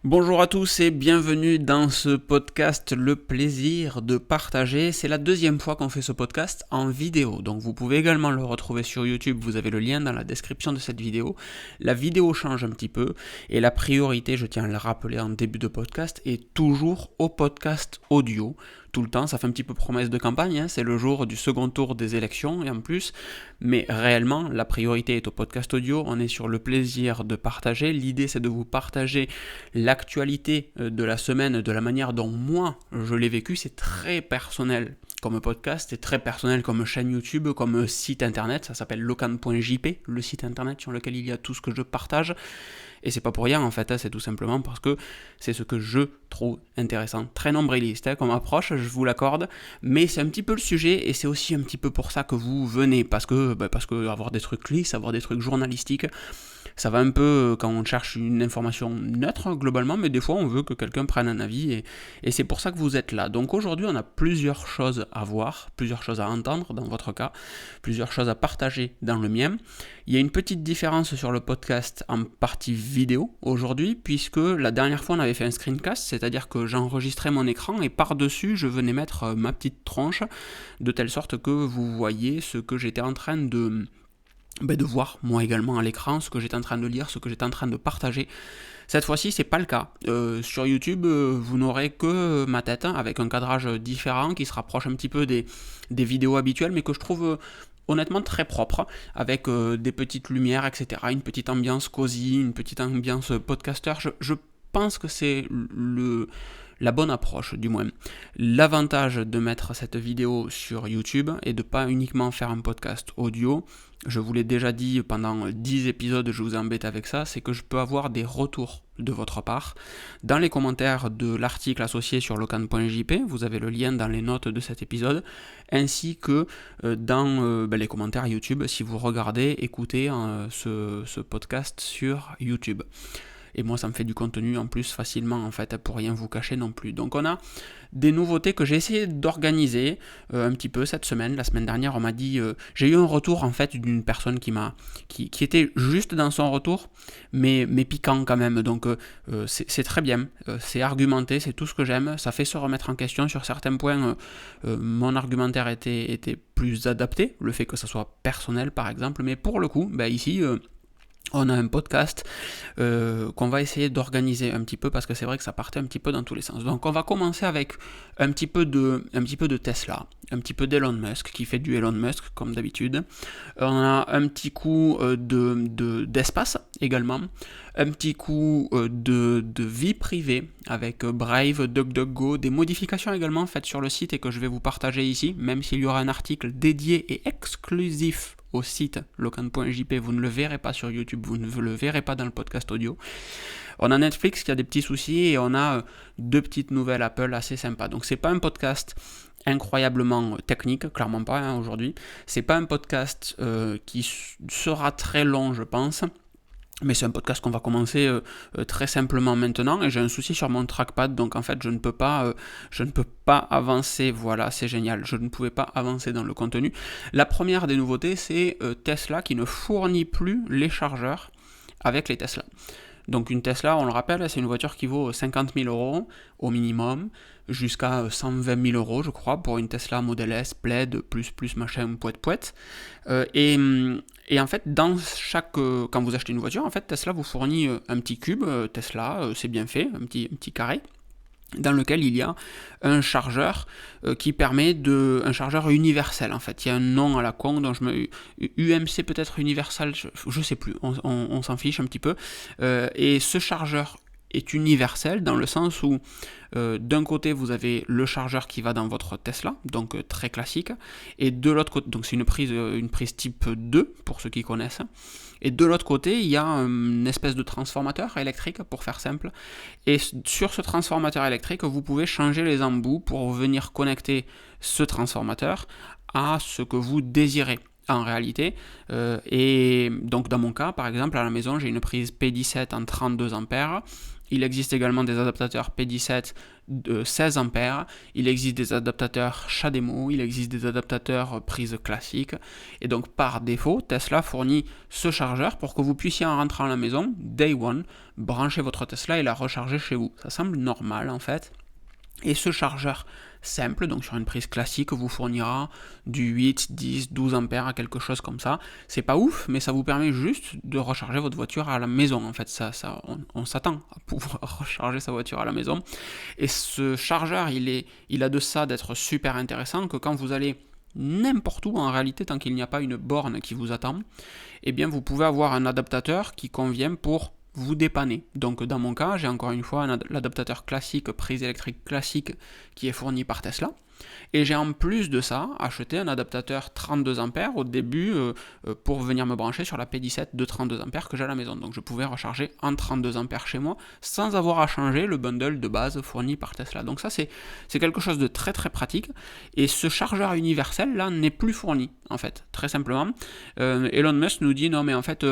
Bonjour à tous et bienvenue dans ce podcast Le plaisir de partager. C'est la deuxième fois qu'on fait ce podcast en vidéo, donc vous pouvez également le retrouver sur YouTube, vous avez le lien dans la description de cette vidéo. La vidéo change un petit peu et la priorité, je tiens à le rappeler en début de podcast, est toujours au podcast audio. Tout le temps, ça fait un petit peu promesse de campagne, c'est le jour du second tour des élections et en plus, mais réellement la priorité est au podcast audio, on est sur le plaisir de partager, l'idée c'est de vous partager l'actualité de la semaine de la manière dont moi je l'ai vécu, c'est très personnel comme podcast, c'est très personnel comme chaîne YouTube, comme site internet, ça s'appelle locan.jp, le site internet sur lequel il y a tout ce que je partage. Et c'est pas pour rien en fait, c'est tout simplement parce que c'est ce que je trouve intéressant. Très nombriliste comme approche, je vous l'accorde, mais c'est un petit peu le sujet et c'est aussi un petit peu pour ça que vous venez, parce que avoir des trucs lisses, avoir des trucs journalistiques, ça va un peu quand on cherche une information neutre globalement, mais des fois on veut que quelqu'un prenne un avis et c'est pour ça que vous êtes là. Donc aujourd'hui on a plusieurs choses à voir, plusieurs choses à entendre dans votre cas, plusieurs choses à partager dans le mien. Il y a une petite différence sur le podcast en partie vidéo aujourd'hui, puisque la dernière fois on avait fait un screencast, c'est-à-dire que j'enregistrais mon écran et par-dessus je venais mettre ma petite tronche, de telle sorte que vous voyez ce que j'étais en train de voir moi également à l'écran, ce que j'étais en train de lire, ce que j'étais en train de partager. Cette fois-ci, c'est pas le cas. Sur YouTube, vous n'aurez que ma tête, avec un cadrage différent qui se rapproche un petit peu des vidéos habituelles, mais que je trouve honnêtement très propre, avec des petites lumières, etc., une petite ambiance cosy, une petite ambiance podcaster. Je pense que c'est la bonne approche, du moins. L'avantage de mettre cette vidéo sur YouTube et de pas uniquement faire un podcast audio, je vous l'ai déjà dit pendant 10 épisodes, je vous embête avec ça, c'est que je peux avoir des retours de votre part. Dans les commentaires de l'article associé sur locan.jp, vous avez le lien dans les notes de cet épisode, ainsi que dans les commentaires YouTube si vous regardez, écoutez ce podcast sur YouTube. Et moi ça me fait du contenu en plus facilement en fait, pour rien vous cacher non plus. Donc on a des nouveautés que j'ai essayé d'organiser un petit peu cette semaine. La semaine dernière on m'a dit, j'ai eu un retour en fait d'une personne qui était juste dans son retour, mais piquant quand même. Donc c'est très bien, c'est argumenté, c'est tout ce que j'aime, ça fait se remettre en question sur certains points. Mon argumentaire était plus adapté, le fait que ça soit personnel par exemple, mais pour le coup, ici on a un podcast qu'on va essayer d'organiser un petit peu parce que c'est vrai que ça partait un petit peu dans tous les sens. Donc on va commencer avec un petit peu de Tesla, un petit peu d'Elon Musk qui fait du Elon Musk comme d'habitude. On a un petit coup d'espace également, un petit coup de vie privée avec Brave, DuckDuckGo, des modifications également faites sur le site et que je vais vous partager ici, même s'il y aura un article dédié et exclusif au site locan.jp, vous ne le verrez pas sur YouTube, vous ne le verrez pas dans le podcast audio. On a Netflix qui a des petits soucis et on a deux petites nouvelles Apple assez sympas. Donc c'est pas un podcast incroyablement technique, clairement pas aujourd'hui. C'est pas un podcast qui sera très long, je pense. Mais c'est un podcast qu'on va commencer très simplement maintenant et j'ai un souci sur mon trackpad, donc en fait je ne peux pas avancer. Voilà, c'est génial, je ne pouvais pas avancer dans le contenu. La première des nouveautés, c'est Tesla qui ne fournit plus les chargeurs avec les Tesla. Donc une Tesla, on le rappelle, c'est une voiture qui vaut 50 000 euros au minimum, jusqu'à 120 000 euros je crois, pour une Tesla Model S, Plaid, plus machin, poète. Et en fait, quand vous achetez une voiture, en fait, Tesla vous fournit un petit cube, Tesla, c'est bien fait, un petit carré, dans lequel il y a un chargeur qui permet un chargeur universel en fait. Il y a un nom à la con dont UMC peut-être universel, je sais plus, on s'en fiche un petit peu. Et ce chargeur est universel dans le sens où d'un côté vous avez le chargeur qui va dans votre Tesla, donc très classique, et de l'autre côté, donc c'est une prise type 2 pour ceux qui connaissent, et de l'autre côté il y a une espèce de transformateur électrique pour faire simple, et sur ce transformateur électrique vous pouvez changer les embouts pour venir connecter ce transformateur à ce que vous désirez en réalité. Et donc dans mon cas par exemple à la maison j'ai une prise P17 en 32 ampères Il existe également des adaptateurs P17 de 16 A. Il existe des adaptateurs CHAdeMO, il existe des adaptateurs prise classique. Et donc par défaut, Tesla fournit ce chargeur pour que vous puissiez en rentrant à la maison, day one, brancher votre Tesla et la recharger chez vous. Ça semble normal en fait. Et ce chargeur simple, donc sur une prise classique, vous fournira du 8, 10, 12 ampères à quelque chose comme ça. C'est pas ouf, mais ça vous permet juste de recharger votre voiture à la maison. En fait, on s'attend à pouvoir recharger sa voiture à la maison. Et ce chargeur, il a de ça d'être super intéressant que quand vous allez n'importe où en réalité, tant qu'il n'y a pas une borne qui vous attend, eh bien vous pouvez avoir un adaptateur qui convient pour vous dépanner. Donc dans mon cas, j'ai encore une fois l'adaptateur classique, prise électrique classique qui est fourni par Tesla. Et j'ai en plus de ça acheté un adaptateur 32 A au début pour venir me brancher sur la P17 de 32 A que j'ai à la maison. Donc je pouvais recharger en 32 A chez moi sans avoir à changer le bundle de base fourni par Tesla. Donc ça c'est quelque chose de très très pratique. Et ce chargeur universel là n'est plus fourni en fait, très simplement. Elon Musk nous dit non mais en fait...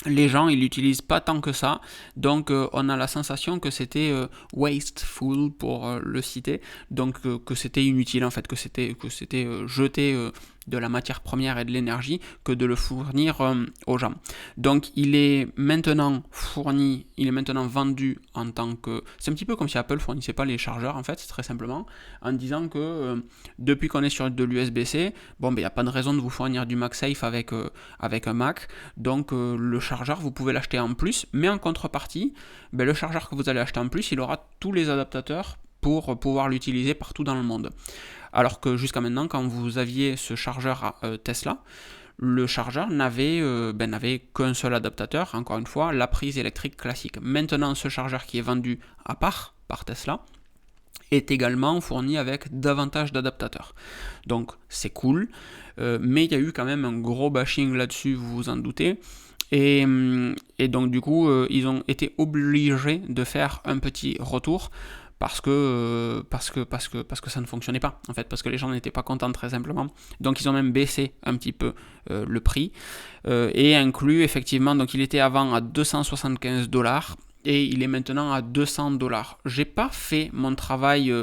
les gens, ils l'utilisent pas tant que ça, donc on a la sensation que c'était wasteful pour le citer, donc que c'était inutile en fait, que c'était jeter de la matière première et de l'énergie que de le fournir aux gens. Donc il est maintenant fourni, il est maintenant vendu en tant que... C'est un petit peu comme si Apple fournissait pas les chargeurs en fait, très simplement, en disant que depuis qu'on est sur de l'USB-C, bon ben il n'y a pas de raison de vous fournir du MagSafe avec un Mac, donc le chargeur vous pouvez l'acheter en plus, mais en contrepartie, ben, le chargeur que vous allez acheter en plus, il aura tous les adaptateurs pour pouvoir l'utiliser partout dans le monde. Alors que jusqu'à maintenant, quand vous aviez ce chargeur Tesla, le chargeur n'avait qu'un seul adaptateur, encore une fois, la prise électrique classique. Maintenant, ce chargeur qui est vendu à part par Tesla est également fourni avec davantage d'adaptateurs. Donc c'est cool, mais il y a eu quand même un gros bashing là-dessus, vous vous en doutez. Et donc du coup, ils ont été obligés de faire un petit retour parce que ça ne fonctionnait pas en fait, parce que les gens n'étaient pas contents très simplement. Donc ils ont même baissé un petit peu le prix et inclus effectivement, donc il était avant à 275$ et il est maintenant à 200$. J'ai pas fait mon travail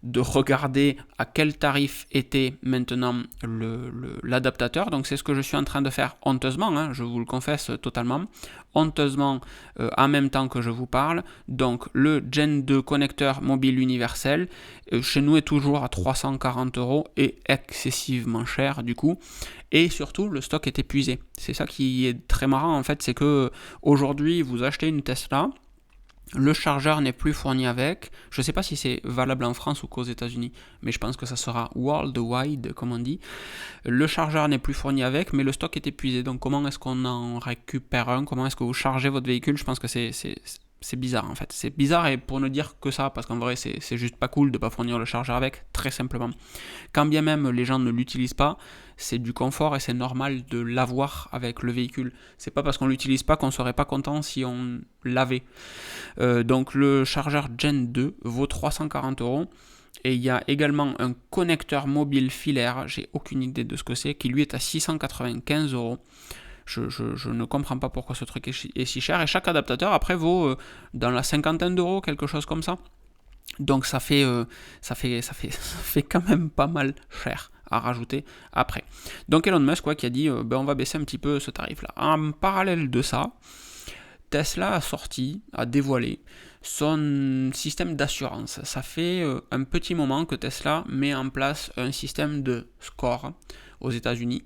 de regarder à quel tarif était maintenant l'adaptateur, donc c'est ce que je suis en train de faire honteusement, hein, je vous le confesse totalement, honteusement en même temps que je vous parle. Donc le Gen 2 connecteur mobile universel chez nous est toujours à 340€ et excessivement cher du coup, et surtout le stock est épuisé. C'est ça qui est très marrant en fait, c'est que aujourd'hui vous achetez une Tesla, le chargeur n'est plus fourni avec. Je ne sais pas si c'est valable en France ou qu'aux États-Unis, mais je pense que ça sera worldwide, comme on dit. Le chargeur n'est plus fourni avec, mais le stock est épuisé. Donc comment est-ce qu'on en récupère un? Comment est-ce que vous chargez votre véhicule? Je pense que c'est bizarre en fait. C'est bizarre, et pour ne dire que ça, parce qu'en vrai c'est juste pas cool de pas fournir le chargeur avec, très simplement. Quand bien même les gens ne l'utilisent pas, c'est du confort et c'est normal de l'avoir avec le véhicule. C'est pas parce qu'on l'utilise pas qu'on serait pas content si on l'avait. Donc le chargeur Gen 2 vaut 340€. Et il y a également un connecteur mobile filaire, j'ai aucune idée de ce que c'est, qui lui est à 695€. Je ne comprends pas pourquoi ce truc est si cher, et chaque adaptateur après vaut dans la cinquantaine d'euros, quelque chose comme ça. Donc ça fait quand même pas mal cher à rajouter après. Donc Elon Musk qui a dit on va baisser un petit peu ce tarif là. En parallèle de ça, Tesla a dévoilé son système d'assurance. Ça fait un petit moment que Tesla met en place un système de score aux États-Unis.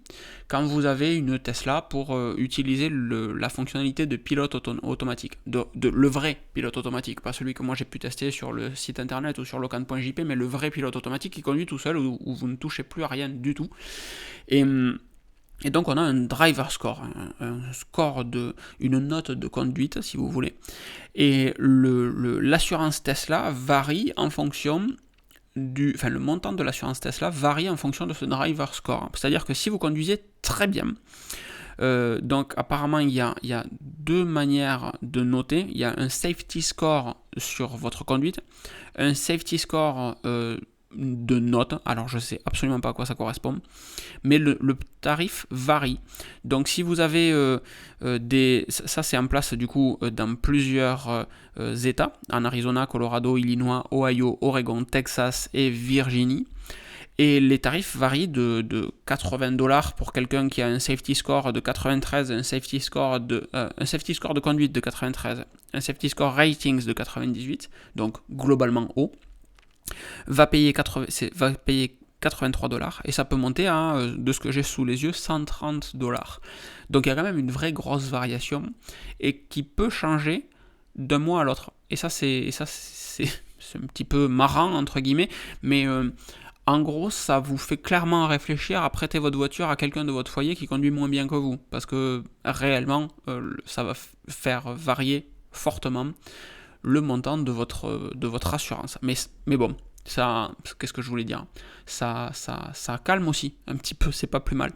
Quand vous avez une Tesla, pour utiliser la fonctionnalité de pilote automatique, le vrai pilote automatique, pas celui que moi j'ai pu tester sur le site internet ou sur locan.jp, mais le vrai pilote automatique qui conduit tout seul, où vous ne touchez plus à rien du tout. Et donc on a un driver score, un score une note de conduite si vous voulez. Et l'assurance Tesla varie en fonction le montant de l'assurance Tesla varie en fonction de ce driver score. C'est-à-dire que si vous conduisez très bien, donc apparemment il y a deux manières de noter. Il y a un safety score sur votre conduite, un safety score de notes. Alors je sais absolument pas à quoi ça correspond, mais le tarif varie. Donc si vous avez ça c'est en place du coup dans plusieurs États, en Arizona, Colorado, Illinois, Ohio, Oregon, Texas et Virginie. Et les tarifs varient de $80 pour quelqu'un qui a un safety score de 93, un safety score de conduite de 93, un safety score ratings de 98, donc globalement haut, va payer $83 et ça peut monter à, de ce que j'ai sous les yeux, $130. Donc il y a quand même une vraie grosse variation et qui peut changer d'un mois à l'autre. Et ça c'est un petit peu marrant entre guillemets, mais en gros, ça vous fait clairement réfléchir à prêter votre voiture à quelqu'un de votre foyer qui conduit moins bien que vous. Parce que réellement, ça va faire varier fortement le montant de votre assurance. Mais bon, ça, qu'est-ce que je voulais dire ? Ça calme aussi un petit peu, c'est pas plus mal.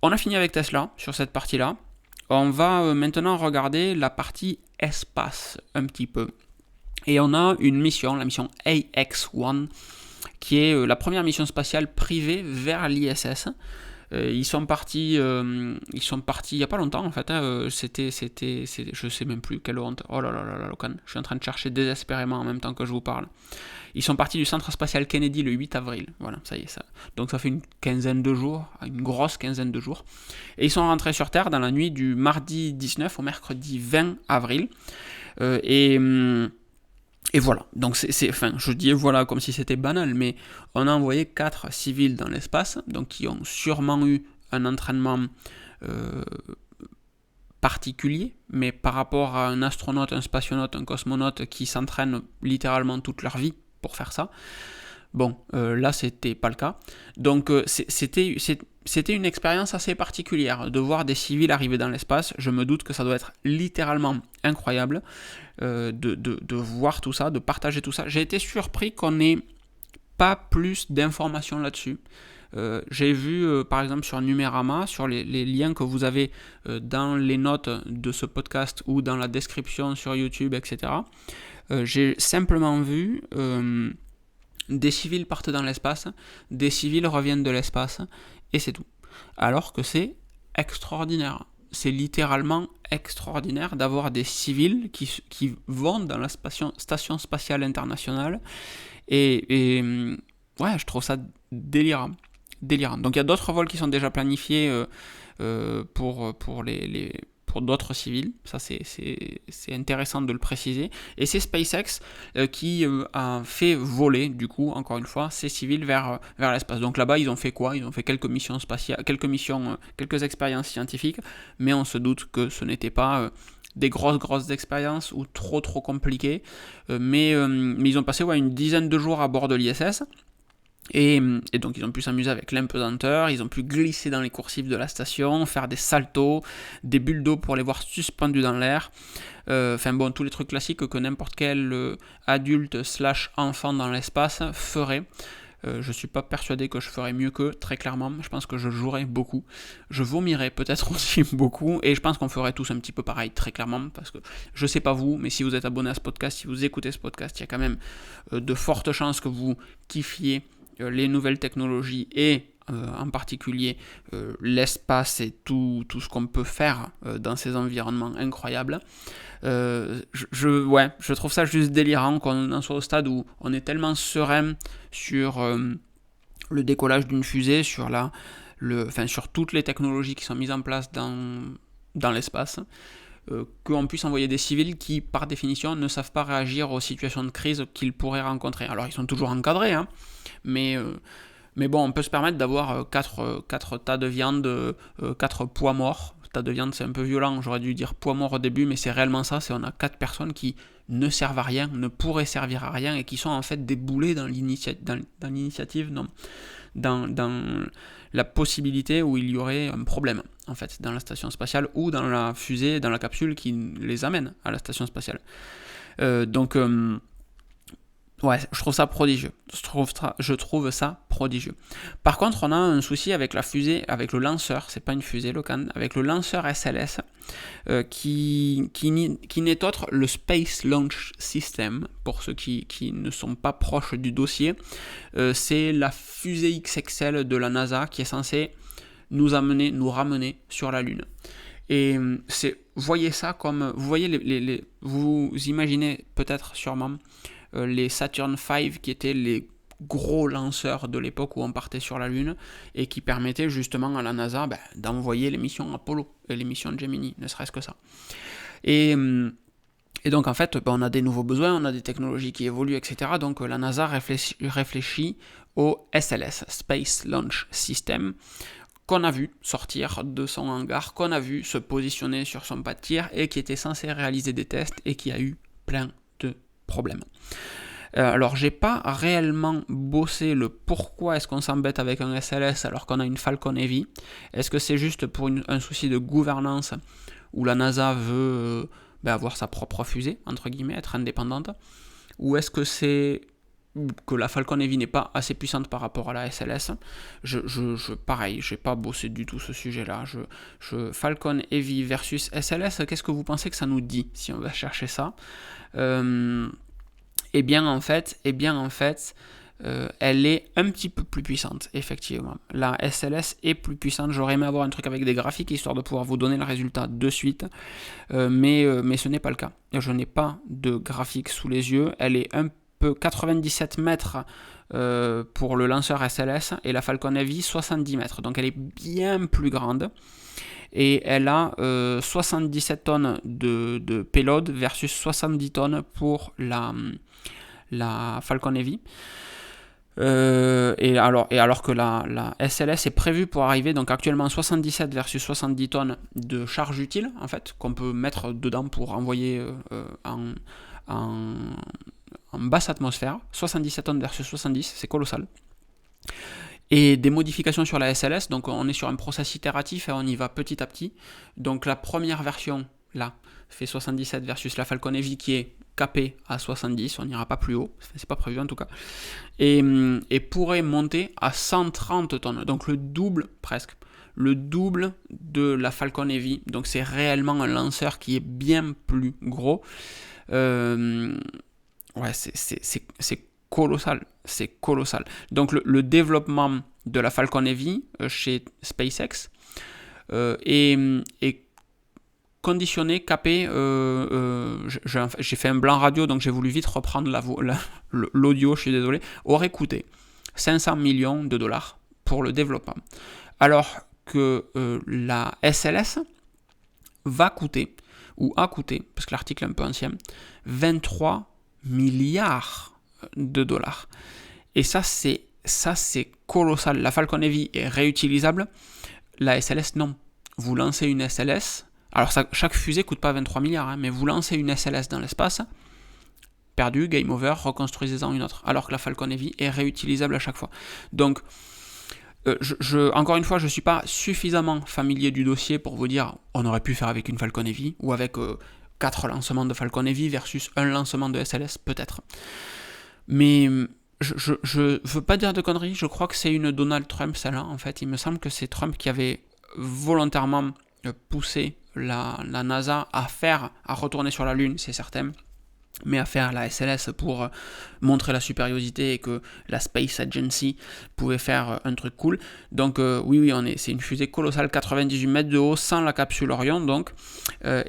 On a fini avec Tesla sur cette partie-là. On va maintenant regarder la partie espace un petit peu. Et on a une mission, la mission AX-1, qui est la première mission spatiale privée vers l'ISS. Ils sont partis il n'y a pas longtemps en fait. C'était, je sais même plus, quelle honte. Oh là là là là, Locan. Je suis en train de chercher désespérément en même temps que je vous parle. Ils sont partis du centre spatial Kennedy le 8 avril. Voilà, ça y est, ça. Donc ça fait une grosse quinzaine de jours. Et ils sont rentrés sur Terre dans la nuit du mardi 19 au mercredi 20 avril. Et voilà, donc je dis voilà comme si c'était banal, mais on a envoyé 4 civils dans l'espace, donc qui ont sûrement eu un entraînement particulier, mais par rapport à un astronaute, un spationaute, un cosmonaute qui s'entraînent littéralement toute leur vie pour faire ça, bon, là c'était pas le cas. Donc c'était une expérience assez particulière de voir des civils arriver dans l'espace. Je me doute que ça doit être littéralement incroyable de voir tout ça, de partager tout ça. J'ai été surpris qu'on n'ait pas plus d'informations là-dessus. J'ai vu par exemple sur Numérama, sur les liens que vous avez dans les notes de ce podcast ou dans la description sur YouTube, etc. J'ai simplement vu des civils partent dans l'espace, des civils reviennent de l'espace, et c'est tout. Alors que c'est extraordinaire. C'est littéralement extraordinaire d'avoir des civils qui vont dans la station spatiale internationale. Et ouais, je trouve ça délirant. Donc il y a d'autres vols qui sont déjà planifiés pour d'autres civils. Ça c'est intéressant de le préciser. Et c'est SpaceX qui a fait voler, du coup, encore une fois, ces civils vers l'espace. Donc là-bas, ils ont fait quoi ? Ils ont fait quelques missions spatiales, quelques expériences scientifiques, mais on se doute que ce n'était pas des grosses expériences ou trop compliquées. Mais ils ont passé une dizaine de jours à bord de l'ISS. Et donc ils ont pu s'amuser avec l'impesanteur, ils ont pu glisser dans les coursives de la station, faire des saltos, des bulles d'eau pour les voir suspendus dans l'air. Tous les trucs classiques que n'importe quel adulte / enfant dans l'espace ferait. Je suis pas persuadé que je ferais mieux qu'eux, très clairement. Je pense que je jouerais beaucoup. Je vomirais peut-être aussi beaucoup. Et je pense qu'on ferait tous un petit peu pareil, très clairement. Parce que je sais pas vous, mais si vous êtes abonné à ce podcast, si vous écoutez ce podcast, il y a quand même de fortes chances que vous kiffiez les nouvelles technologies et en particulier l'espace et tout ce qu'on peut faire dans ces environnements incroyables. Je trouve ça juste délirant qu'on en soit au stade où on est tellement serein sur le décollage d'une fusée, sur toutes les technologies qui sont mises en place dans l'espace, qu'on puisse envoyer des civils qui, par définition, ne savent pas réagir aux situations de crise qu'ils pourraient rencontrer. Alors, ils sont toujours encadrés, mais bon, on peut se permettre d'avoir 4 tas de viande, 4 poids morts. Tas de viande, c'est un peu violent, j'aurais dû dire poids mort au début, mais c'est réellement ça, on a 4 personnes qui ne servent à rien, ne pourraient servir à rien, et qui sont en fait des boulets dans l'initiative, dans la possibilité où il y aurait un problème, en fait, dans la station spatiale, ou dans la fusée, dans la capsule qui les amène à la station spatiale. Ouais, je trouve ça prodigieux. Je trouve ça prodigieux. Par contre, on a un souci avec la fusée, avec le lanceur, c'est pas une fusée Locan, avec le lanceur SLS, qui n'est autre le Space Launch System, pour ceux qui ne sont pas proches du dossier. C'est la fusée XXL de la NASA qui est censée nous ramener sur la Lune. Et voyez ça comme, vous voyez vous imaginez peut-être sûrement les Saturn V qui étaient les gros lanceurs de l'époque où on partait sur la Lune et qui permettaient justement à la NASA d'envoyer les missions Apollo et les missions Gemini, ne serait-ce que ça. Et donc en fait, on a des nouveaux besoins, on a des technologies qui évoluent, etc. Donc la NASA réfléchit au SLS, Space Launch System, qu'on a vu sortir de son hangar, qu'on a vu se positionner sur son pas de tir et qui était censé réaliser des tests et qui a eu plein de problèmes. Alors j'ai pas réellement bossé le pourquoi est-ce qu'on s'embête avec un SLS alors qu'on a une Falcon Heavy. Est-ce que c'est juste pour un souci de gouvernance où la NASA veut avoir sa propre fusée, entre guillemets, être indépendante, ou est-ce que c'est que la Falcon Heavy n'est pas assez puissante par rapport à la SLS. Pareil, j'ai pas bossé du tout ce sujet-là. Falcon Heavy versus SLS, qu'est-ce que vous pensez que ça nous dit si on va chercher ça? Eh bien en fait, elle est un petit peu plus puissante, effectivement. La SLS est plus puissante. J'aurais aimé avoir un truc avec des graphiques histoire de pouvoir vous donner le résultat de suite, mais ce n'est pas le cas. Je n'ai pas de graphique sous les yeux. Elle est un peu 97 mètres pour le lanceur SLS et la Falcon Heavy 70 mètres. Donc elle est bien plus grande. Et elle a 77 tonnes de payload versus 70 tonnes pour la Falcon Heavy. Et alors que la SLS est prévue pour arriver donc actuellement 77 versus 70 tonnes de charge utile en fait qu'on peut mettre dedans pour envoyer en basse atmosphère. 77 tonnes versus 70, c'est colossal. Et des modifications sur la SLS, donc on est sur un process itératif et on y va petit à petit. Donc la première version là fait 77 versus la Falcon Heavy qui est capée à 70, on n'ira pas plus haut, c'est pas prévu en tout cas, et pourrait monter à 130 tonnes, donc le double presque, le double de la Falcon Heavy, donc c'est réellement un lanceur qui est bien plus gros. Ouais, c'est colossal, c'est colossal. Donc le développement de la Falcon Heavy chez SpaceX est conditionné, capé, j'ai fait un blanc radio, donc j'ai voulu vite reprendre l'audio, je suis désolé, aurait coûté 500 millions de dollars pour le développement. Alors que la SLS va coûter, ou a coûté, parce que l'article est un peu ancien, 23 milliards de dollars. Et ça c'est colossal. La Falcon Heavy est réutilisable, la SLS non. Vous lancez une SLS, alors chaque fusée coûte pas 23 milliards, mais vous lancez une SLS dans l'espace, perdu, game over, reconstruisez-en une autre. Alors que la Falcon Heavy est réutilisable à chaque fois. Donc, encore une fois, je ne suis pas suffisamment familier du dossier pour vous dire on aurait pu faire avec une Falcon Heavy ou avec 4 lancements de Falcon Heavy versus un lancement de SLS, peut-être. Mais je veux pas dire de conneries, je crois que c'est une Donald Trump, celle-là, en fait. Il me semble que c'est Trump qui avait volontairement poussé la NASA à retourner sur la Lune, c'est certain, mais à faire la SLS pour montrer la supériorité et que la Space Agency pouvait faire un truc cool. Donc oui, c'est une fusée colossale, 98 mètres de haut, sans la capsule Orion, donc,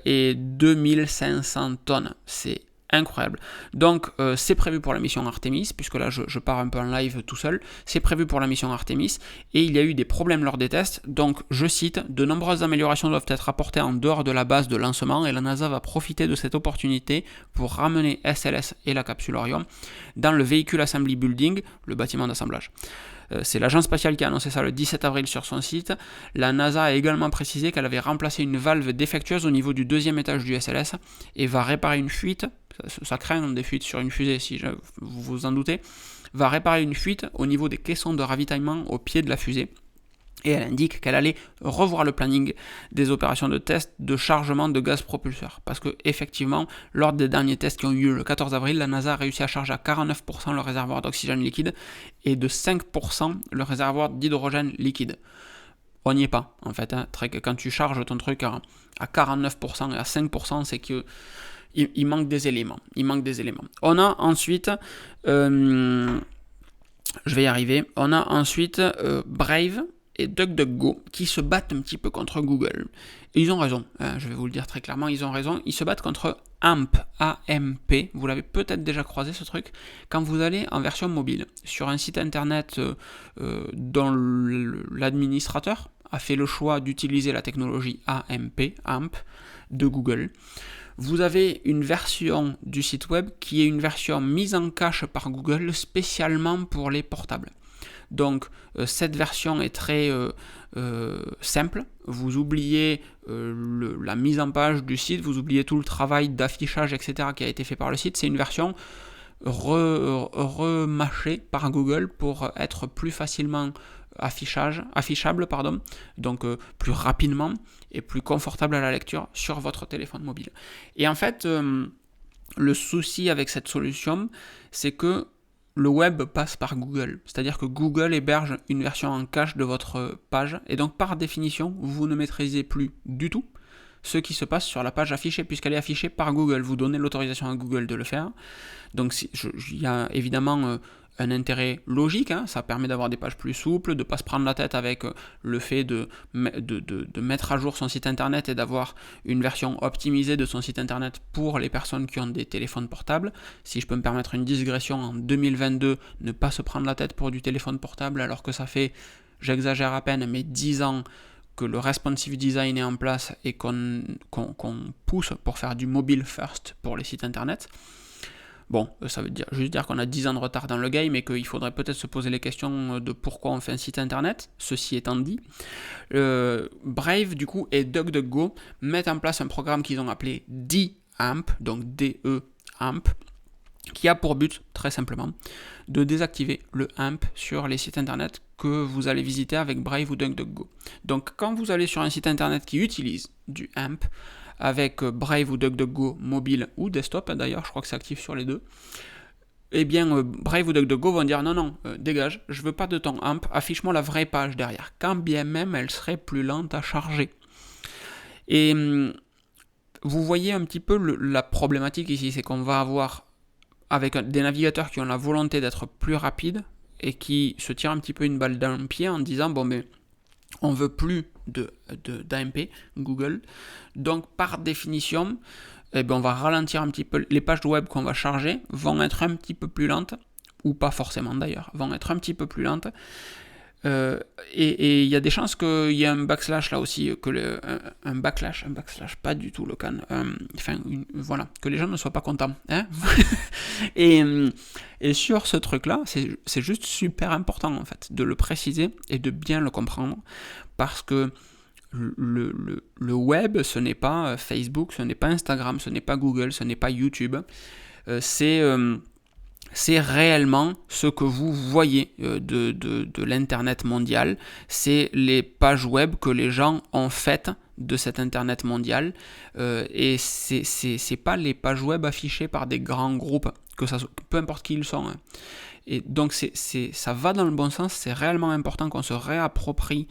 et 2500 tonnes. C'est incroyable. Donc c'est prévu pour la mission Artemis, puisque là je pars un peu en live tout seul, c'est prévu pour la mission Artemis, et il y a eu des problèmes lors des tests, donc je cite, de nombreuses améliorations doivent être apportées en dehors de la base de lancement, et la NASA va profiter de cette opportunité pour ramener SLS et la capsule Orion dans le Vehicle Assembly Building, le bâtiment d'assemblage. C'est l'agence spatiale qui a annoncé ça le 17 avril sur son site. La NASA a également précisé qu'elle avait remplacé une valve défectueuse au niveau du 2e étage du SLS et va réparer une fuite, ça craint des fuites sur une fusée si vous vous en doutez, va réparer une fuite au niveau des caissons de ravitaillement au pied de la fusée. Et elle indique qu'elle allait revoir le planning des opérations de test de chargement de gaz propulseur. Parce que effectivement, lors des derniers tests qui ont eu lieu le 14 avril, la NASA a réussi à charger à 49% le réservoir d'oxygène liquide et de 5% le réservoir d'hydrogène liquide. On n'y est pas, en fait. Quand tu charges ton truc à 49% et à 5%, c'est que il manque des éléments. On a ensuite... je vais y arriver. On a ensuite Brave et DuckDuckGo qui se battent un petit peu contre Google. Et ils ont raison, je vais vous le dire très clairement, ils ont raison. Ils se battent contre AMP, A-M-P. Vous l'avez peut-être déjà croisé ce truc. Quand vous allez en version mobile sur un site internet dont l'administrateur a fait le choix d'utiliser la technologie AMP, AMP de Google, vous avez une version du site web qui est une version mise en cache par Google spécialement pour les portables. Donc cette version est très simple, vous oubliez la mise en page du site, vous oubliez tout le travail d'affichage, etc. qui a été fait par le site, c'est une version remâchée par Google pour être plus facilement affichable, donc plus rapidement et plus confortable à la lecture sur votre téléphone mobile. Et en fait, le souci avec cette solution, c'est que le web passe par Google, c'est-à-dire que Google héberge une version en cache de votre page, et donc par définition, vous ne maîtrisez plus du tout ce qui se passe sur la page affichée, puisqu'elle est affichée par Google. Vous donnez l'autorisation à Google de le faire. Donc il y a évidemment un intérêt logique, ça permet d'avoir des pages plus souples, de ne pas se prendre la tête avec le fait de mettre à jour son site internet et d'avoir une version optimisée de son site internet pour les personnes qui ont des téléphones portables. Si je peux me permettre une digression, en 2022, ne pas se prendre la tête pour du téléphone portable alors que ça fait, j'exagère à peine, mais 10 ans que le responsive design est en place et qu'on pousse pour faire du mobile first pour les sites internet. Bon, ça veut juste dire qu'on a 10 ans de retard dans le game et qu'il faudrait peut-être se poser les questions de pourquoi on fait un site internet. Ceci étant dit, Brave du coup et DuckDuckGo mettent en place un programme qu'ils ont appelé DAMP, donc D-E-AMP, qui a pour but, très simplement, de désactiver le AMP sur les sites internet que vous allez visiter avec Brave ou DuckDuckGo. Donc quand vous allez sur un site internet qui utilise du AMP, avec Brave ou DuckDuckGo mobile ou desktop, d'ailleurs, je crois que c'est actif sur les deux, eh bien, Brave ou DuckDuckGo vont dire non, dégage, je veux pas de ton AMP, affiche-moi la vraie page derrière, quand bien même elle serait plus lente à charger. Et vous voyez un petit peu la problématique ici, c'est qu'on va avoir, avec des navigateurs qui ont la volonté d'être plus rapides et qui se tirent un petit peu une balle dans le pied en disant bon, mais on veut plus d'AMP, Google, donc par définition, on va ralentir un petit peu, les pages web qu'on va charger vont être un petit peu plus lentes, ou pas forcément d'ailleurs, vont être un petit peu plus lentes, et il y a des chances qu'il y ait un backslash là aussi, un backslash, pas du tout le can, voilà, que les gens ne soient pas contents, et sur ce truc là, c'est juste super important en fait, de le préciser et de bien le comprendre, parce que le web, ce n'est pas Facebook, ce n'est pas Instagram, ce n'est pas Google, ce n'est pas YouTube, c'est réellement ce que vous voyez de l'internet mondial, c'est les pages web que les gens ont faites de cet internet mondial, et c'est pas les pages web affichées par des grands groupes, peu importe qui ils sont, et donc ça va dans le bon sens, c'est réellement important qu'on se réapproprie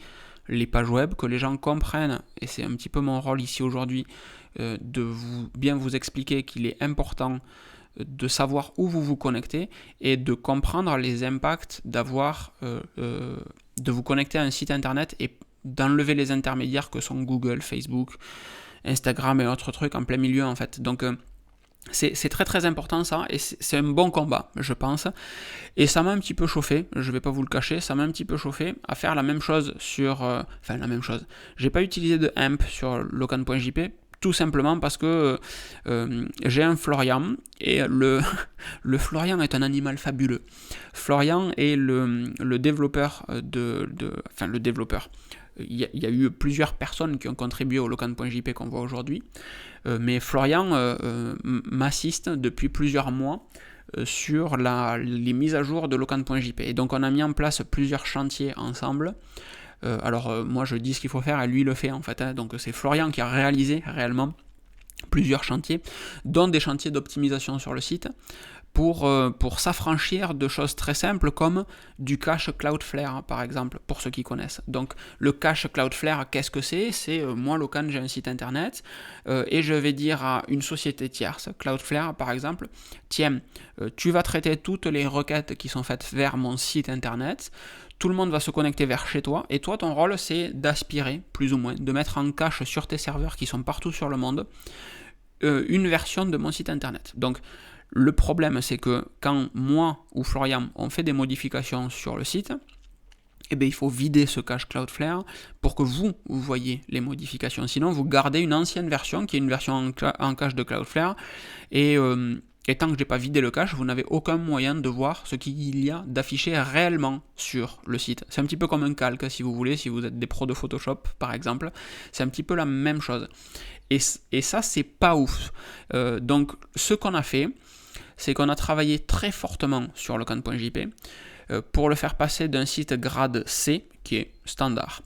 les pages web, que les gens comprennent, et c'est un petit peu mon rôle ici aujourd'hui, de bien vous expliquer qu'il est important de savoir où vous vous connectez et de comprendre les impacts de vous connecter à un site internet et d'enlever les intermédiaires que sont Google, Facebook, Instagram et autres trucs en plein milieu en fait. Donc c'est très très important ça, et c'est un bon combat je pense, et ça m'a un petit peu chauffé, je vais pas vous le cacher, ça m'a un petit peu chauffé à faire la même chose sur, j'ai pas utilisé de AMP sur locan.jp, tout simplement parce que j'ai un Florian, et le Florian est un animal fabuleux. Florian est le développeur le développeur. Il y a eu plusieurs personnes qui ont contribué au locan.jp qu'on voit aujourd'hui, mais Florian m'assiste depuis plusieurs mois sur les mises à jour de locan.jp. Et donc on a mis en place plusieurs chantiers ensemble, Moi je dis ce qu'il faut faire et lui le fait en fait, hein. Donc c'est Florian qui a réalisé réellement plusieurs chantiers, dont des chantiers d'optimisation sur le site, pour s'affranchir de choses très simples comme du cache Cloudflare par exemple, pour ceux qui connaissent. Donc le cache Cloudflare, qu'est-ce que c'est ? C'est moi Locan, j'ai un site internet et je vais dire à une société tierce, Cloudflare par exemple, tiens, tu vas traiter toutes les requêtes qui sont faites vers mon site internet, tout le monde va se connecter vers chez toi, et toi ton rôle c'est d'aspirer, plus ou moins, de mettre en cache sur tes serveurs qui sont partout sur le monde, une version de mon site internet. Donc le problème, c'est que quand moi ou Florian, on fait des modifications sur le site, eh bien, il faut vider ce cache Cloudflare pour que vous voyez les modifications. Sinon, vous gardez une ancienne version qui est une version en cache de Cloudflare. Et tant que je n'ai pas vidé le cache, vous n'avez aucun moyen de voir ce qu'il y a d'affiché réellement sur le site. C'est un petit peu comme un calque, si vous voulez, si vous êtes des pros de Photoshop, par exemple. C'est un petit peu la même chose. Et ça, c'est pas ouf. Donc, ce qu'on a fait, c'est qu'on a travaillé très fortement sur Locan.jp pour le faire passer d'un site grade C, qui est standard,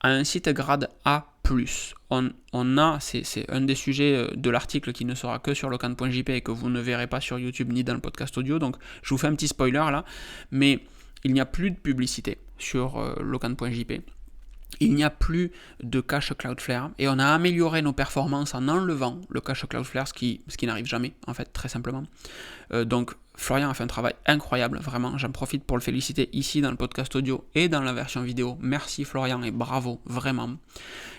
à un site grade A+. C'est un des sujets de l'article qui ne sera que sur Locan.jp et que vous ne verrez pas sur YouTube ni dans le podcast audio, donc je vous fais un petit spoiler là, mais il n'y a plus de publicité sur Locan.jp. Il n'y a plus de cache Cloudflare et on a amélioré nos performances en enlevant le cache Cloudflare, ce qui n'arrive jamais en fait, très simplement. Donc Florian a fait un travail incroyable, vraiment, j'en profite pour le féliciter ici dans le podcast audio et dans la version vidéo. Merci Florian et bravo, vraiment.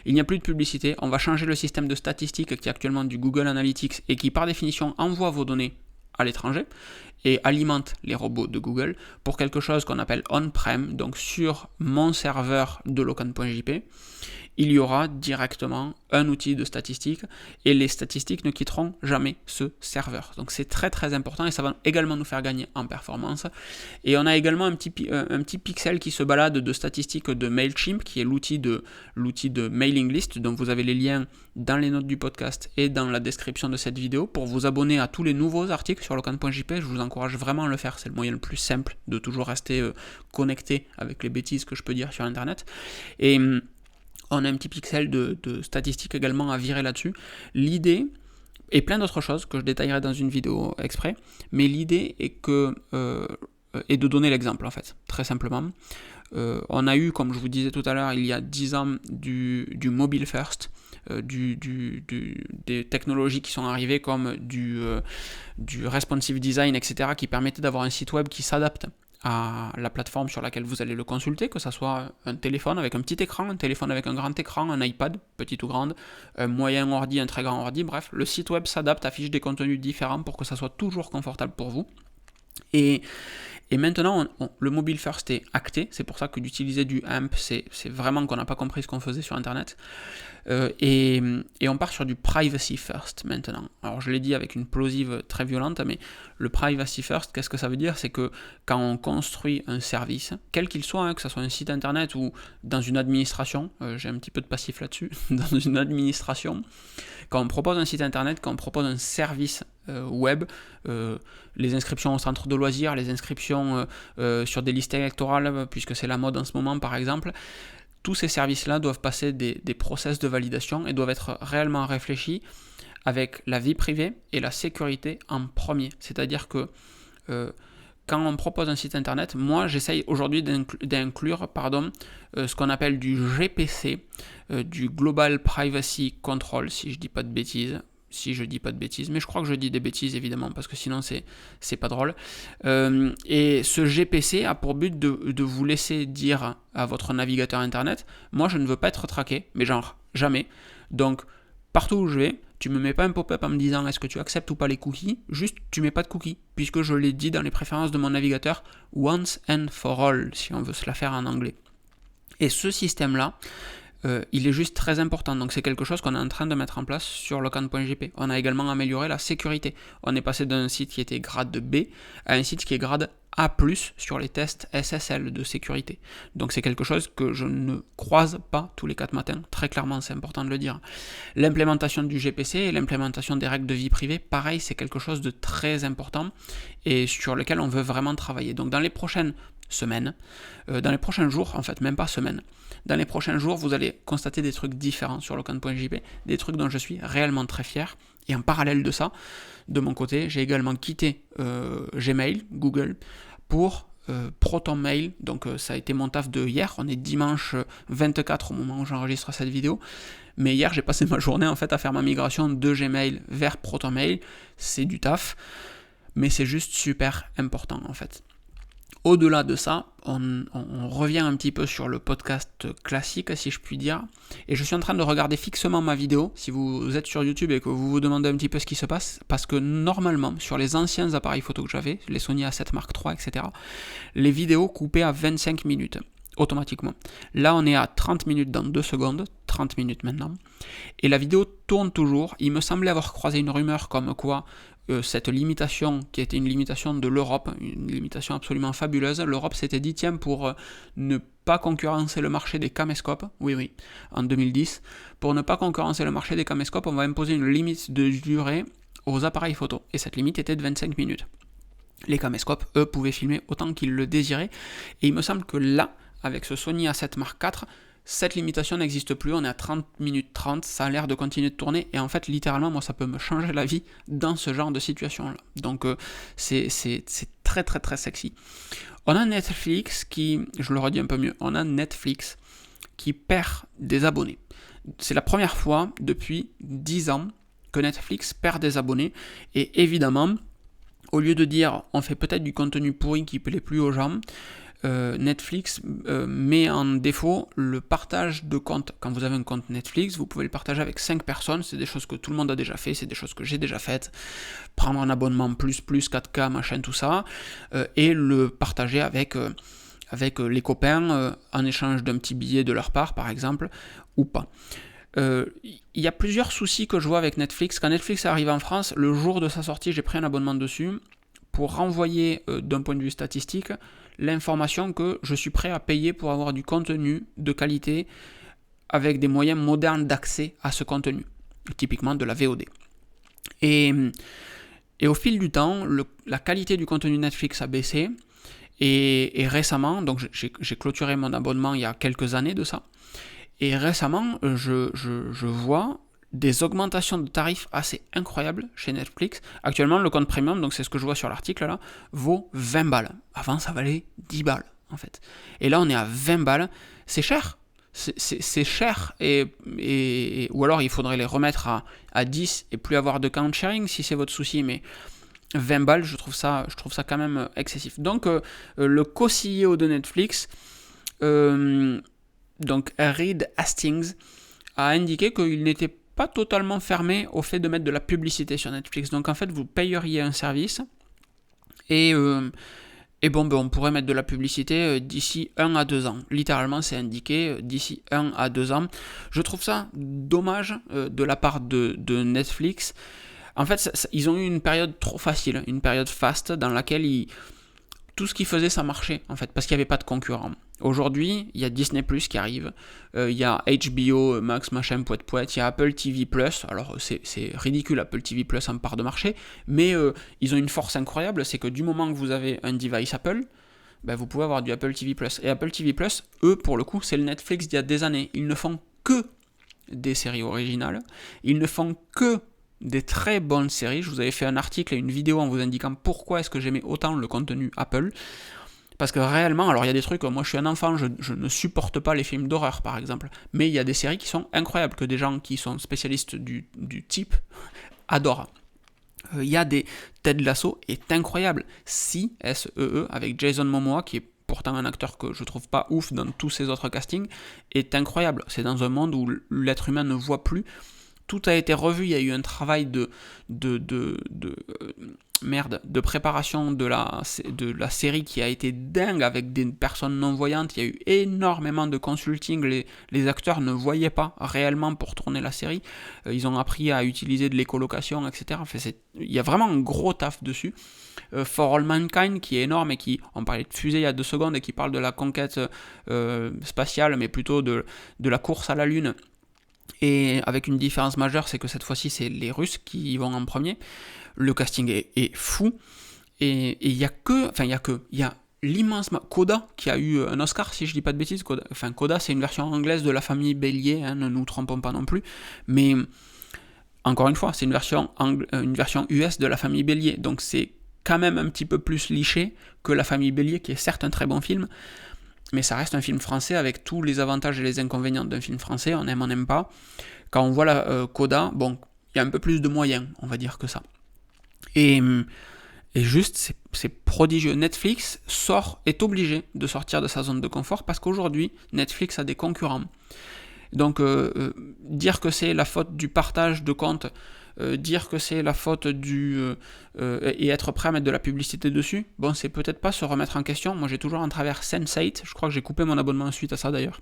Il n'y a plus de publicité, on va changer le système de statistiques qui est actuellement du Google Analytics et qui par définition envoie vos données à l'étranger et alimente les robots de Google pour quelque chose qu'on appelle on-prem, donc sur mon serveur de Locan.jp, il y aura directement un outil de statistiques et les statistiques ne quitteront jamais ce serveur. Donc c'est très très important et ça va également nous faire gagner en performance. Et on a également un petit pixel qui se balade de statistiques de MailChimp, qui est l'outil de mailing list, dont vous avez les liens dans les notes du podcast et dans la description de cette vidéo pour vous abonner à tous les nouveaux articles sur Locan.jp. Je vous encourage vraiment à le faire, c'est le moyen le plus simple de toujours rester connecté avec les bêtises que je peux dire sur internet. Et on a un petit pixel de statistiques également à virer là-dessus. L'idée, et plein d'autres choses que je détaillerai dans une vidéo exprès, mais l'idée est de donner l'exemple en fait, très simplement. On a eu, comme je vous disais tout à l'heure, il y a 10 ans du mobile first, des technologies qui sont arrivées comme du responsive design, etc., qui permettaient d'avoir un site web qui s'adapte à la plateforme sur laquelle vous allez le consulter, que ce soit un téléphone avec un petit écran, un téléphone avec un grand écran, un iPad, petit ou grand, un moyen ordi, un très grand ordi, bref, le site web s'adapte, affiche des contenus différents pour que ça soit toujours confortable pour vous. Et maintenant, le mobile first est acté, c'est pour ça que d'utiliser du AMP, c'est vraiment qu'on n'a pas compris ce qu'on faisait sur Internet. Et on part sur du privacy first maintenant. Alors je l'ai dit avec une plosive très violente, mais le privacy first, qu'est-ce que ça veut dire ? C'est que quand on construit un service, quel qu'il soit, que ce soit un site internet ou dans une administration, j'ai un petit peu de passif là-dessus, dans une administration, quand on propose un site internet, quand on propose un service web, les inscriptions au centre de loisirs, les inscriptions sur des listes électorales, puisque c'est la mode en ce moment par exemple, tous ces services-là doivent passer des process de validation et doivent être réellement réfléchis avec la vie privée et la sécurité en premier. C'est-à-dire que quand on propose un site internet, moi j'essaye aujourd'hui d'inclure ce qu'on appelle du GPC, du Global Privacy Control, si je dis pas de bêtises. Mais je crois que je dis des bêtises évidemment, parce que sinon c'est pas drôle. Et ce GPC a pour but de vous laisser dire à votre navigateur internet, moi je ne veux pas être traqué, mais genre jamais. Donc partout où je vais, tu me mets pas un pop-up en me disant est-ce que tu acceptes ou pas les cookies, juste tu mets pas de cookies, puisque je l'ai dit dans les préférences de mon navigateur, once and for all, si on veut se la faire en anglais. Et ce système-là, il est juste très important, donc c'est quelque chose qu'on est en train de mettre en place sur Locan.jp. On a également amélioré la sécurité. On est passé d'un site qui était grade B à un site qui est grade A+, sur les tests SSL de sécurité. Donc c'est quelque chose que je ne croise pas tous les 4 matins, très clairement, c'est important de le dire. L'implémentation du GPC et l'implémentation des règles de vie privée, pareil, c'est quelque chose de très important et sur lequel on veut vraiment travailler. Donc dans les prochaines semaines, dans les prochains jours, en fait, même pas semaines, dans les prochains jours, vous allez constater des trucs différents sur Locan.jp, des trucs dont je suis réellement très fier. Et en parallèle de ça, de mon côté, j'ai également quitté Gmail, Google, pour ProtonMail. Donc ça a été mon taf de hier. On est dimanche 24 au moment où j'enregistre cette vidéo. Mais hier, j'ai passé ma journée en fait à faire ma migration de Gmail vers ProtonMail. C'est du taf, mais c'est juste super important en fait. Au-delà de ça, on revient un petit peu sur le podcast classique, si je puis dire, et je suis en train de regarder fixement ma vidéo, si vous êtes sur YouTube et que vous vous demandez un petit peu ce qui se passe, parce que normalement, sur les anciens appareils photo que j'avais, les Sony A7 Mark III, etc., les vidéos coupaient à 25 minutes, automatiquement. Là, on est à 30 minutes dans 2 secondes, 30 minutes maintenant, et la vidéo tourne toujours. Il me semblait avoir croisé une rumeur comme quoi cette limitation, qui était une limitation de l'Europe, une limitation absolument fabuleuse, l'Europe s'était dit, tiens, pour ne pas concurrencer le marché des caméscopes, oui, en 2010, pour ne pas concurrencer le marché des caméscopes, on va imposer une limite de durée aux appareils photo, et cette limite était de 25 minutes. Les caméscopes, eux, pouvaient filmer autant qu'ils le désiraient, et il me semble que là, avec ce Sony A7 Mark IV, cette limitation n'existe plus, on est à 30 minutes 30, ça a l'air de continuer de tourner, et en fait, littéralement, moi, ça peut me changer la vie dans ce genre de situation-là. Donc, c'est très, très, très sexy. On a Netflix qui, je le redis un peu mieux, on a Netflix qui perd des abonnés. C'est la première fois depuis 10 ans que Netflix perd des abonnés, et évidemment, au lieu de dire, on fait peut-être du contenu pourri qui plaît plus aux gens, Netflix met en défaut le partage de comptes. Quand vous avez un compte Netflix, vous pouvez le partager avec 5 personnes, c'est des choses que tout le monde a déjà fait, c'est des choses que j'ai déjà faites, prendre un abonnement plus 4K, machin, tout ça, et le partager avec les copains en échange d'un petit billet de leur part, par exemple, ou pas. Il y a plusieurs soucis que je vois avec Netflix. Quand Netflix arrive en France, le jour de sa sortie, j'ai pris un abonnement dessus pour renvoyer d'un point de vue statistique l'information que je suis prêt à payer pour avoir du contenu de qualité avec des moyens modernes d'accès à ce contenu, typiquement de la VOD. Et au fil du temps, la qualité du contenu Netflix a baissé, et récemment, donc j'ai clôturé mon abonnement il y a quelques années de ça, et récemment, je vois des augmentations de tarifs assez incroyables chez Netflix. Actuellement, le compte premium, donc c'est ce que je vois sur l'article là, vaut 20 balles. Avant, ça valait 10 balles, en fait. Et là, on est à 20 balles. C'est cher. C'est cher, ou alors il faudrait les remettre à 10 et plus avoir de count sharing si c'est votre souci, mais 20 balles, je trouve ça quand même excessif. Donc, le co-CEO de Netflix, donc Reed Hastings, a indiqué qu'il n'était pas totalement fermé au fait de mettre de la publicité sur Netflix. Donc en fait, vous payeriez un service et on pourrait mettre de la publicité d'ici 1 à 2 ans. Littéralement, c'est indiqué d'ici 1 à 2 ans. Je trouve ça dommage de la part de Netflix. En fait, ils ont eu une période trop facile, une période fast dans laquelle tout ce qu'ils faisaient, ça marchait, en fait, parce qu'il n'y avait pas de concurrents. Aujourd'hui, il y a Disney+, qui arrive, il y a HBO, Max, machin, poète, il y a Apple TV+, alors c'est ridicule, Apple TV+, en part de marché, mais ils ont une force incroyable, c'est que du moment que vous avez un device Apple, vous pouvez avoir du Apple TV+. Et Apple TV+, eux, pour le coup, c'est le Netflix d'il y a des années. Ils ne font que des séries originales, ils ne font que des très bonnes séries. Je vous avais fait un article et une vidéo en vous indiquant pourquoi est-ce que j'aimais autant le contenu Apple. Parce que réellement, alors il y a des trucs, moi je suis un enfant, je ne supporte pas les films d'horreur par exemple, mais il y a des séries qui sont incroyables, que des gens qui sont spécialistes du type adorent. Il y a des Ted Lasso est incroyable, S-E-E, avec Jason Momoa, qui est pourtant un acteur que je trouve pas ouf dans tous ses autres castings, est incroyable. C'est dans un monde où l'être humain ne voit plus. Tout a été revu, il y a eu un travail de préparation de la série qui a été dingue avec des personnes non-voyantes. Il y a eu énormément de consulting, les acteurs ne voyaient pas réellement pour tourner la série. Ils ont appris à utiliser de l'écolocation, etc. Enfin, il y a vraiment un gros taf dessus. For All Mankind, qui est énorme et qui, on parlait de fusée il y a 2 secondes, et qui parle de la conquête spatiale, mais plutôt de la course à la Lune. Et avec une différence majeure, c'est que cette fois-ci, c'est les Russes qui y vont en premier. Le casting est fou. Et il y a l'immense Coda, qui a eu un Oscar, si je dis pas de bêtises. Coda, c'est une version anglaise de La Famille Bélier, ne nous trompons pas non plus. Mais encore une fois, c'est une version US de La Famille Bélier. Donc c'est quand même un petit peu plus liché que La Famille Bélier, qui est certes un très bon film, mais ça reste un film français avec tous les avantages et les inconvénients d'un film français, on n'aime pas. Quand on voit Coda, bon, il y a un peu plus de moyens, on va dire que ça. Et juste, c'est prodigieux. Netflix est obligé de sortir de sa zone de confort parce qu'aujourd'hui, Netflix a des concurrents. Donc, dire que c'est la faute du partage de comptes, dire que c'est la faute et être prêt à mettre de la publicité dessus, bon, c'est peut-être pas se remettre en question. Moi, j'ai toujours en travers Sense8, je crois que j'ai coupé mon abonnement suite à ça d'ailleurs.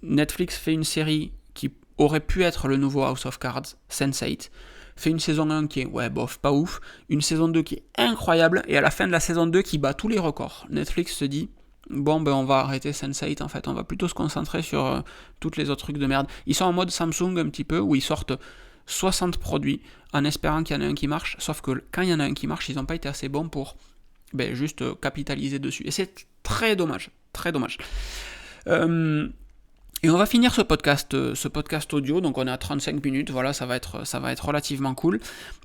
Netflix fait une série qui aurait pu être le nouveau House of Cards, Sense8, fait une saison 1 qui est, pas ouf, une saison 2 qui est incroyable, et à la fin de la saison 2 qui bat tous les records. Netflix se dit, bon, on va arrêter Sense8 en fait, on va plutôt se concentrer sur toutes les autres trucs de merde. Ils sont en mode Samsung un petit peu, où ils sortent 60 produits en espérant qu'il y en a un qui marche, sauf que quand il y en a un qui marche, ils n'ont pas été assez bons pour juste capitaliser dessus. Et c'est très dommage, très dommage. Et on va finir ce podcast audio, donc on est à 35 minutes, voilà, ça va être relativement cool,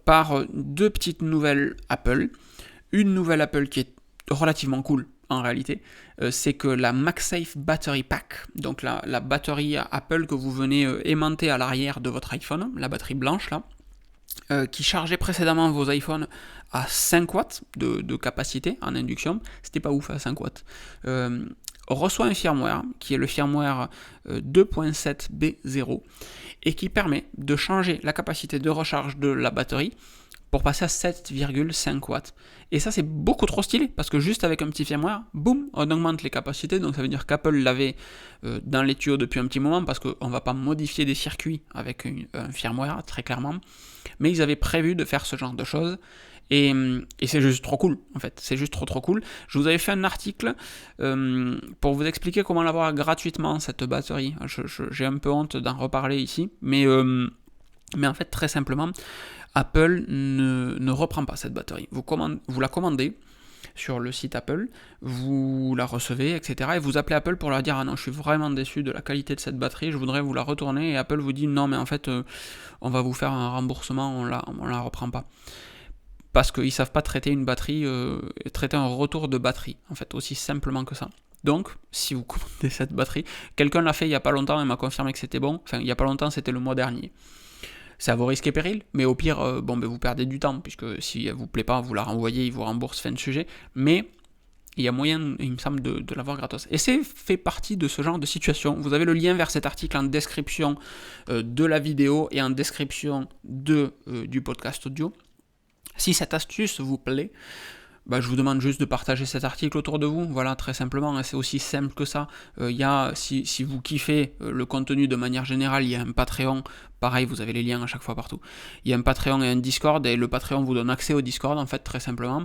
par deux petites nouvelles Apple. Une nouvelle Apple qui est relativement cool en réalité, c'est que la MagSafe Battery Pack, donc la batterie Apple que vous venez aimanter à l'arrière de votre iPhone, la batterie blanche là, qui chargeait précédemment vos iPhones à 5 watts de capacité en induction, c'était pas ouf à 5 watts, reçoit un firmware qui est le firmware 2.7B0 et qui permet de changer la capacité de recharge de la batterie pour passer à 7,5 watts. Et ça, c'est beaucoup trop stylé, parce que juste avec un petit firmware, boum, on augmente les capacités, donc ça veut dire qu'Apple l'avait dans les tuyaux depuis un petit moment, parce qu'on ne va pas modifier des circuits avec un firmware, très clairement, mais ils avaient prévu de faire ce genre de choses, et c'est juste trop cool, en fait, c'est juste trop cool. Je vous avais fait un article pour vous expliquer comment l'avoir gratuitement, cette batterie. J'ai un peu honte d'en reparler ici, mais en fait, très simplement, Apple ne reprend pas cette batterie. Vous la commandez sur le site Apple, vous la recevez, etc. Et vous appelez Apple pour leur dire « Ah non, je suis vraiment déçu de la qualité de cette batterie, je voudrais vous la retourner. » Et Apple vous dit « Non, mais en fait, on va vous faire un remboursement, on la reprend pas. » Parce qu'ils ne savent pas traiter une batterie, traiter un retour de batterie, en fait, aussi simplement que ça. Donc, si vous commandez cette batterie, quelqu'un l'a fait il n'y a pas longtemps et m'a confirmé que c'était bon. Enfin, il n'y a pas longtemps, c'était le mois dernier. C'est à vos risques et périls, mais au pire, vous perdez du temps, puisque si elle vous plaît pas, vous la renvoyez, ils vous remboursent, fin de sujet. Mais il y a moyen, il me semble, de l'avoir gratos. Et c'est fait partie de ce genre de situation. Vous avez le lien vers cet article en description de la vidéo et en description du podcast audio. Si cette astuce vous plaît, je vous demande juste de partager cet article autour de vous, voilà, très simplement, hein, c'est aussi simple que ça. Si vous kiffez le contenu de manière générale, il y a un Patreon, pareil, vous avez les liens à chaque fois partout. Il y a un Patreon et un Discord, et le Patreon vous donne accès au Discord, en fait, très simplement.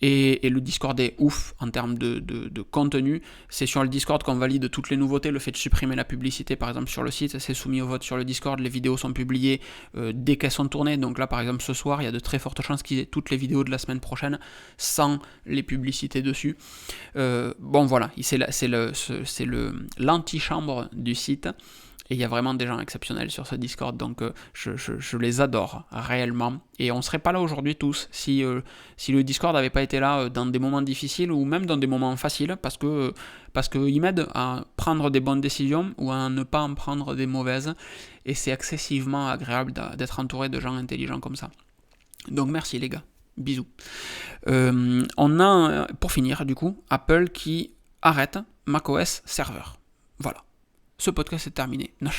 Et le Discord est ouf en termes de contenu. C'est sur le Discord qu'on valide toutes les nouveautés. Le fait de supprimer la publicité, par exemple, sur le site, c'est soumis au vote sur le Discord. Les vidéos sont publiées dès qu'elles sont tournées. Donc là, par exemple, ce soir, il y a de très fortes chances qu'il y ait toutes les vidéos de la semaine prochaine sans les publicités dessus. Voilà, c'est l'antichambre du site. Et il y a vraiment des gens exceptionnels sur ce Discord, donc je les adore réellement. Et on ne serait pas là aujourd'hui tous si le Discord n'avait pas été là dans des moments difficiles ou même dans des moments faciles, parce qu'il m'aide à prendre des bonnes décisions ou à ne pas en prendre des mauvaises. Et c'est excessivement agréable d'être entouré de gens intelligents comme ça. Donc merci les gars, bisous. On a, pour finir du coup, Apple qui arrête macOS Server. Voilà. Ce podcast est terminé. Non,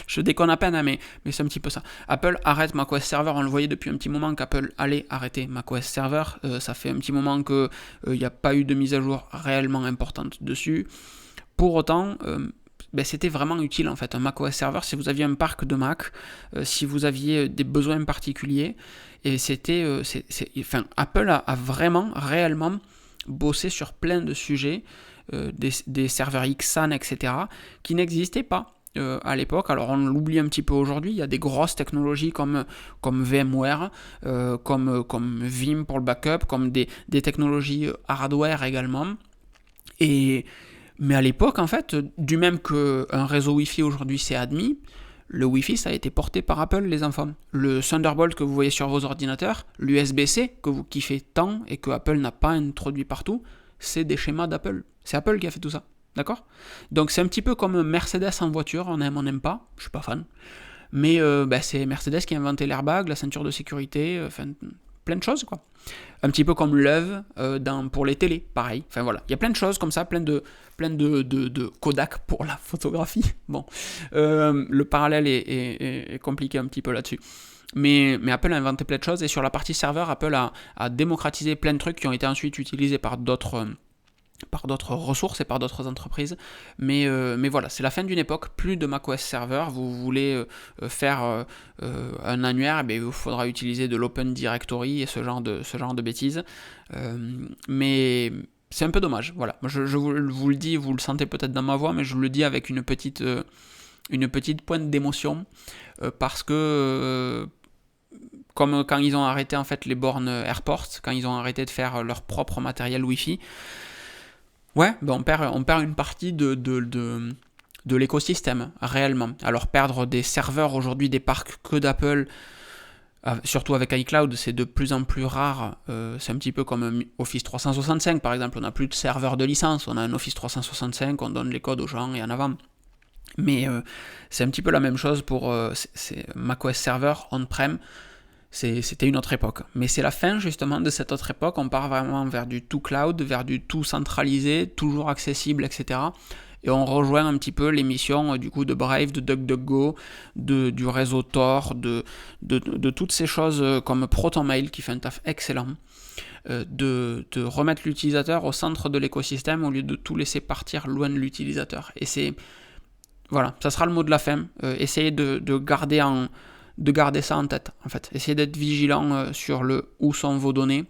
je déconne à peine, hein, mais c'est un petit peu ça. Apple arrête macOS Server. On le voyait depuis un petit moment qu'Apple allait arrêter macOS Server. Ça fait un petit moment qu'il n'y a pas eu de mise à jour réellement importante dessus. Pour autant, c'était vraiment utile en fait, un macOS Server, si vous aviez un parc de Mac, si vous aviez des besoins particuliers. Et Apple a vraiment, réellement bossé sur plein de sujets. Des serveurs XAN, etc., qui n'existaient pas à l'époque. Alors on l'oublie un petit peu aujourd'hui, il y a des grosses technologies comme VMware, comme Vim pour le backup, comme des technologies hardware également. Mais à l'époque, en fait, du même qu'un réseau Wi-Fi aujourd'hui c'est admis, le Wi-Fi ça a été porté par Apple, les enfants. Le Thunderbolt que vous voyez sur vos ordinateurs, l'USB-C que vous kiffez tant et que Apple n'a pas introduit partout, c'est des schémas d'Apple. C'est Apple qui a fait tout ça. D'accord ? Donc c'est un petit peu comme Mercedes en voiture, on aime, on n'aime pas, je suis pas fan. Mais c'est Mercedes qui a inventé l'airbag, la ceinture de sécurité, plein de choses quoi. Un petit peu comme l'œuvre pour les télés, pareil. Enfin voilà, il y a plein de choses comme ça, plein de Kodak pour la photographie. Bon, le parallèle est compliqué un petit peu là-dessus. Mais Apple a inventé plein de choses et sur la partie serveur, Apple a démocratisé plein de trucs qui ont été ensuite utilisés par d'autres ressources et par d'autres entreprises, mais voilà, c'est la fin d'une époque, plus de macOS Server. Vous voulez faire un annuaire, il vous faudra utiliser de l'Open Directory et ce genre de bêtises, mais c'est un peu dommage, voilà. Je vous le dis, vous le sentez peut-être dans ma voix, mais je vous le dis avec une petite pointe d'émotion, parce que comme quand ils ont arrêté en fait les bornes AirPort, quand ils ont arrêté de faire leur propre matériel Wi-Fi, ouais, on perd une partie de l'écosystème, réellement. Alors perdre des serveurs aujourd'hui, des parcs que d'Apple, surtout avec iCloud, c'est de plus en plus rare. C'est un petit peu comme Office 365 par exemple, on n'a plus de serveur de licence, on a un Office 365, on donne les codes aux gens et en avant. Mais c'est un petit peu la même chose pour macOS Server on-prem. C'était une autre époque. Mais c'est la fin justement de cette autre époque. On part vraiment vers du tout cloud, vers du tout centralisé, toujours accessible, etc. Et on rejoint un petit peu les missions du coup de Brave, de DuckDuckGo, du réseau Tor, de toutes ces choses comme ProtonMail qui fait un taf excellent. De remettre l'utilisateur au centre de l'écosystème au lieu de tout laisser partir loin de l'utilisateur. Et voilà, ça sera le mot de la fin. Essayez de garder ça en tête, en fait. Essayez d'être vigilant sur le où sont vos données.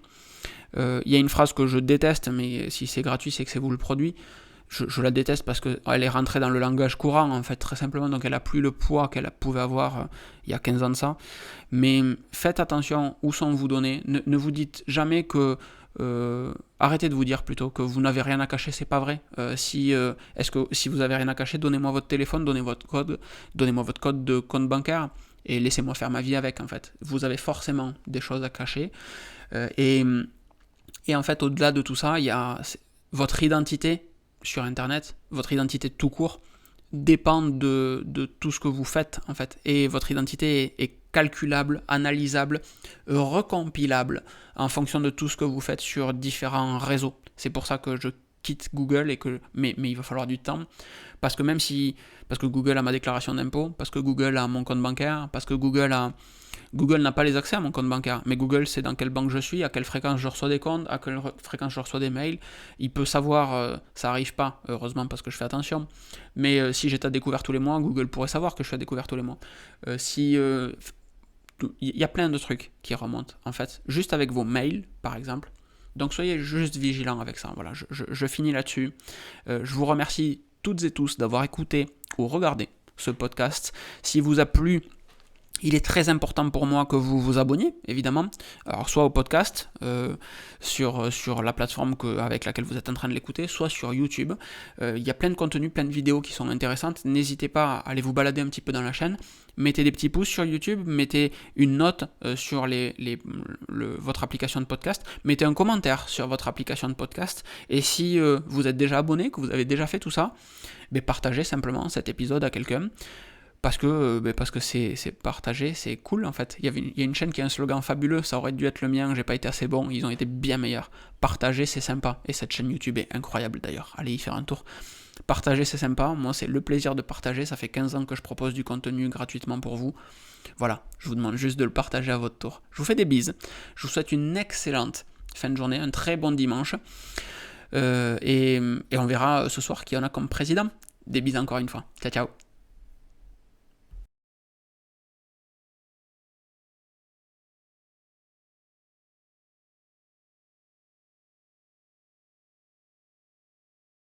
Il y a une phrase que je déteste, mais si c'est gratuit, c'est que c'est vous le produit. Je la déteste parce qu'elle est rentrée dans le langage courant, en fait, très simplement, donc elle n'a plus le poids qu'elle pouvait avoir il y a 15 ans de ça. Mais faites attention où sont vos données. Ne vous dites jamais que... arrêtez de vous dire plutôt que vous n'avez rien à cacher, c'est pas vrai. Si vous avez rien à cacher, donnez-moi votre téléphone, donnez-moi votre code de compte bancaire, et laissez-moi faire ma vie avec, en fait. Vous avez forcément des choses à cacher. Et en fait, au-delà de tout ça, il y a votre identité sur Internet, votre identité tout court, dépend de tout ce que vous faites, en fait. Et votre identité est calculable, analysable, recompilable en fonction de tout ce que vous faites sur différents réseaux. C'est pour ça que je quitte Google, mais il va falloir du temps, parce que Google a ma déclaration d'impôt, parce que Google a mon compte bancaire, parce que Google n'a pas les accès à mon compte bancaire, mais Google sait dans quelle banque je suis, à quelle fréquence je reçois des comptes, à quelle fréquence je reçois des mails. Il peut savoir, ça arrive pas, heureusement parce que je fais attention, mais si j'étais à découvert tous les mois, Google pourrait savoir que je suis à découvert tous les mois. Il y a plein de trucs qui remontent, en fait, juste avec vos mails, par exemple. Donc soyez juste vigilants avec ça. Voilà, je finis là-dessus. Je vous remercie toutes et tous d'avoir écouté ou regardé ce podcast. S'il vous a plu, il est très important pour moi que vous vous abonniez, évidemment. Alors, soit au podcast, sur la plateforme avec laquelle vous êtes en train de l'écouter, soit sur YouTube. Il y a plein de contenus, plein de vidéos qui sont intéressantes. N'hésitez pas à aller vous balader un petit peu dans la chaîne. Mettez des petits pouces sur YouTube, mettez une note sur votre application de podcast, mettez un commentaire sur votre application de podcast. Et si vous êtes déjà abonné, que vous avez déjà fait tout ça, partagez simplement cet épisode à quelqu'un. Parce que c'est partagé, c'est cool en fait. Il y a une chaîne qui a un slogan fabuleux, ça aurait dû être le mien, j'ai pas été assez bon, ils ont été bien meilleurs. Partager, c'est sympa, et cette chaîne YouTube est incroyable d'ailleurs, allez y faire un tour. Partager, c'est sympa, moi c'est le plaisir de partager, ça fait 15 ans que je propose du contenu gratuitement pour vous. Voilà, je vous demande juste de le partager à votre tour. Je vous fais des bises, je vous souhaite une excellente fin de journée, un très bon dimanche, et on verra ce soir qui en a comme président. Des bises encore une fois, ciao ciao.